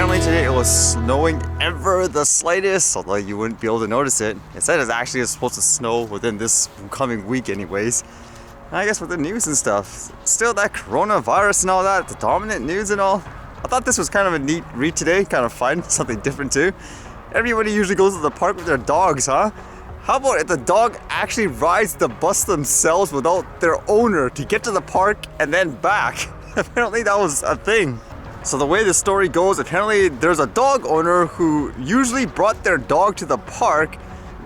apparently today it was snowing ever the slightest, although you wouldn't be able to notice it. It said it's actually supposed to snow within this coming week anyways. And I guess with the news and stuff, still that coronavirus and all that, the dominant news and all. I thought this was kind of a neat read today, kind of fun, something different too. Everybody usually goes to the park with their dogs, huh? How about if the dog actually rides the bus themselves without their owner to get to the park and then back? Apparently that was a thing. So the way the story goes, apparently there's a dog owner who usually brought their dog to the park,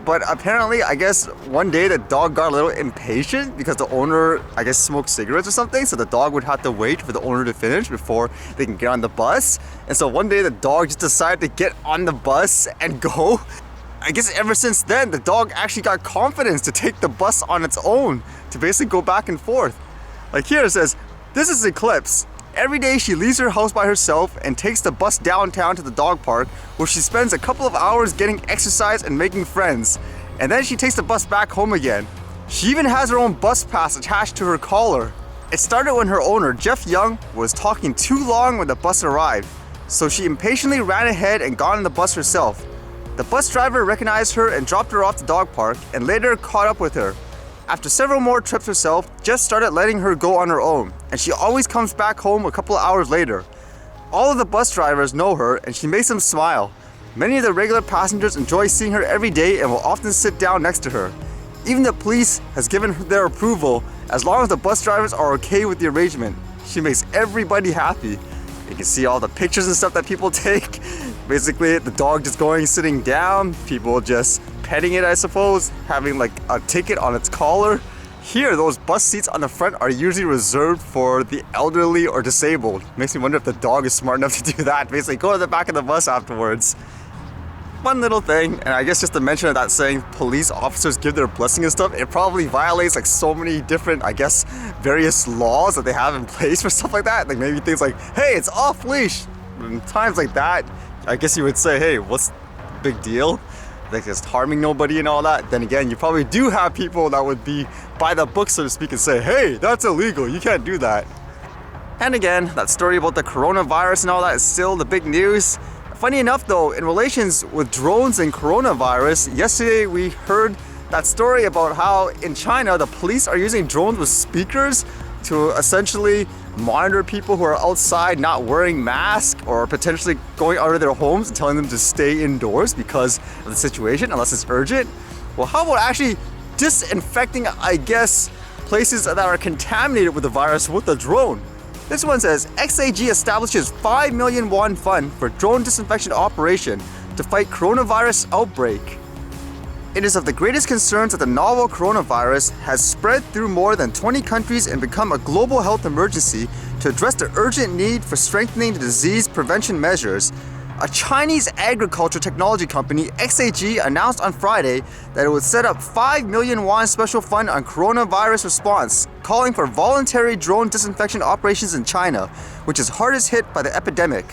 but apparently, I guess one day the dog got a little impatient because the owner, I guess, smoked cigarettes or something, so the dog would have to wait for the owner to finish before they can get on the bus. And so one day the dog just decided to get on the bus and go. I guess ever since then, the dog actually got confidence to take the bus on its own, to basically go back and forth. Like here it says, this is Eclipse. Every day she leaves her house by herself and takes the bus downtown to the dog park, where she spends a couple of hours getting exercise and making friends. And then she takes the bus back home again. She even has her own bus pass attached to her collar. It started when her owner, Jeff Young, was talking too long when the bus arrived, so she impatiently ran ahead and got on the bus herself. The bus driver recognized her and dropped her off the dog park and later caught up with her. After several more trips herself, Jess started letting her go on her own, and she always comes back home a couple of hours later. All of the bus drivers know her, and she makes them smile. Many of the regular passengers enjoy seeing her every day and will often sit down next to her. Even the police has given her their approval as long as the bus drivers are okay with the arrangement. She makes everybody happy. You can see all the pictures and stuff that people take. Basically, the dog just going, sitting down, people just petting it, I suppose, having like a ticket on its collar. Here, those bus seats on the front are usually reserved for the elderly or disabled. Makes me wonder if the dog is smart enough to do that. Basically, go to the back of the bus afterwards. One little thing, and I guess just to mention that saying police officers give their blessing and stuff, it probably violates like so many different, I guess, various laws that they have in place for stuff like that. Like maybe things like, hey, it's off leash. In times like that, I guess you would say, hey, what's the big deal? Like just harming nobody and all that. Then again, you probably do have people that would be by the book, so to speak, and say, hey, that's illegal, you can't do that. And again, that story about the coronavirus and all that is still the big news. Funny enough though, in relations with drones and coronavirus, yesterday we heard that story about how in China, the police are using drones with speakers to essentially monitor people who are outside not wearing masks or potentially going out of their homes and telling them to stay indoors because of the situation, unless it's urgent. Well, how about actually disinfecting, I guess, places that are contaminated with the virus with a drone? This one says, XAG establishes 5 million won fund for drone disinfection operation to fight coronavirus outbreak. It is of the greatest concern that the novel coronavirus has spread through more than 20 countries and become a global health emergency to address the urgent need for strengthening the disease prevention measures. A Chinese agriculture technology company, XAG, announced on Friday that it would set up 5 million won special fund on coronavirus response, calling for voluntary drone disinfection operations in China, which is hardest hit by the epidemic.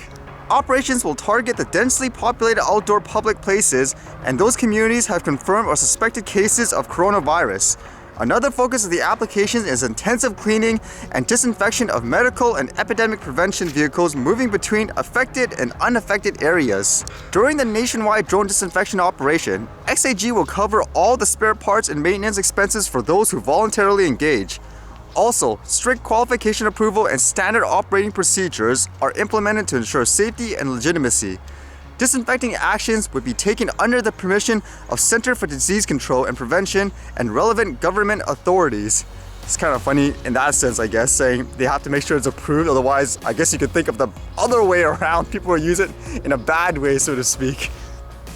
Operations will target the densely populated outdoor public places, and those communities have confirmed or suspected cases of coronavirus. Another focus of the application is intensive cleaning and disinfection of medical and epidemic prevention vehicles moving between affected and unaffected areas. During the nationwide drone disinfection operation, XAG will cover all the spare parts and maintenance expenses for those who voluntarily engage. Also, strict qualification approval and standard operating procedures are implemented to ensure safety and legitimacy. Disinfecting actions would be taken under the permission of Center for Disease Control and Prevention and relevant government authorities. It's kind of funny in that sense, I guess, saying they have to make sure it's approved, otherwise I guess you could think of the other way around. People will use it in a bad way, so to speak.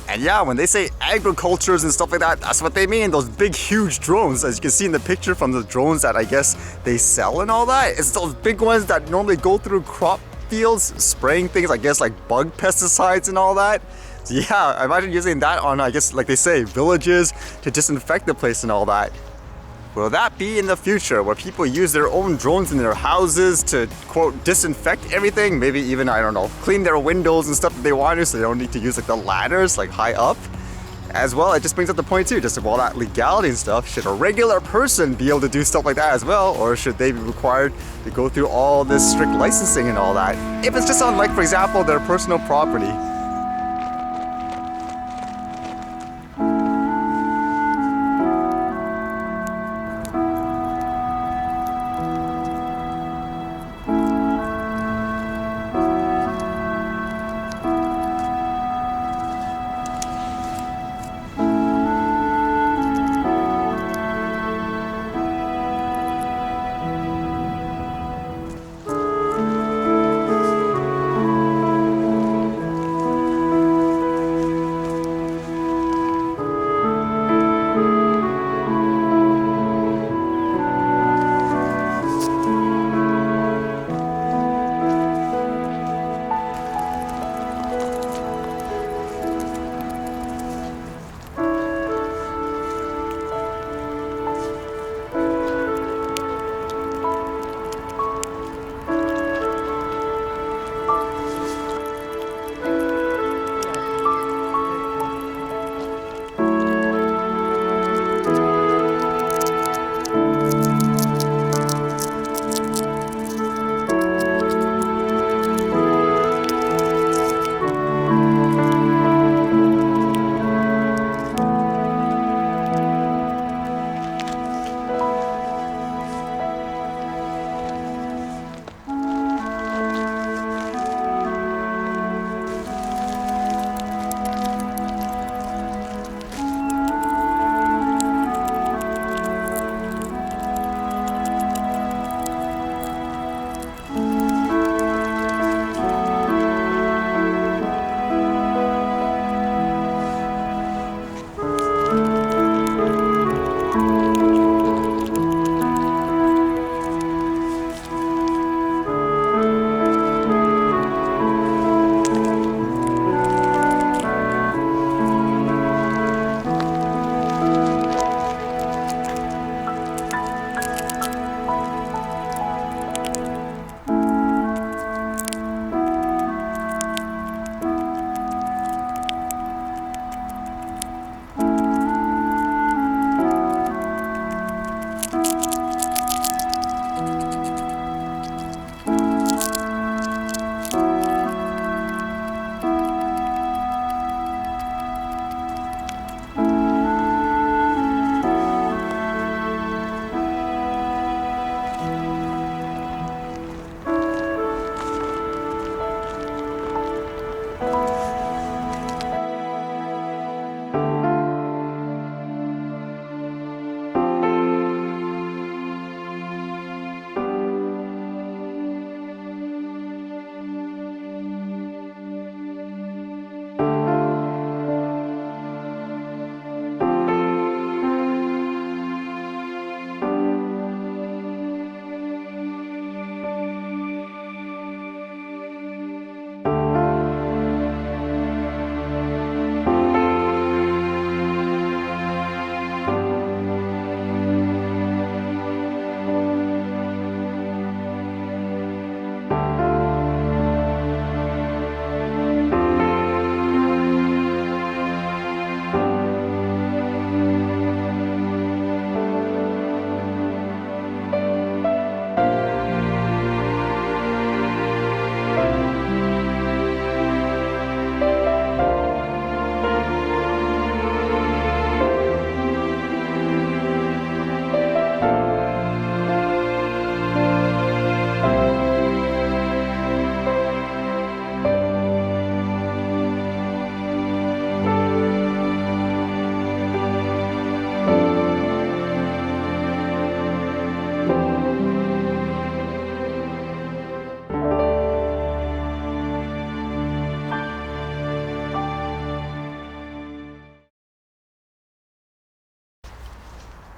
And yeah, when they say agricultures and stuff like that, that's what they mean, those big huge drones. As you can see in the picture from the drones that I guess they sell and all that, it's those big ones that normally go through crop fields, spraying things, I guess, like bug pesticides and all that. So yeah, I imagine using that on, I guess, like they say, villages to disinfect the place and all that. Will that be in the future where people use their own drones in their houses to, quote, disinfect everything? Maybe even, I don't know, clean their windows and stuff if they want to, so they don't need to use like the ladders like high up? As well, it just brings up the point too, just of all that legality and stuff. Should a regular person be able to do stuff like that as well, or should they be required to go through all this strict licensing and all that? If it's just on, like, for example, their personal property.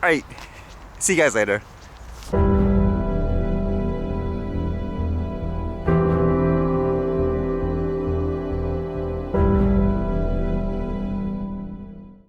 Alright, see you guys later.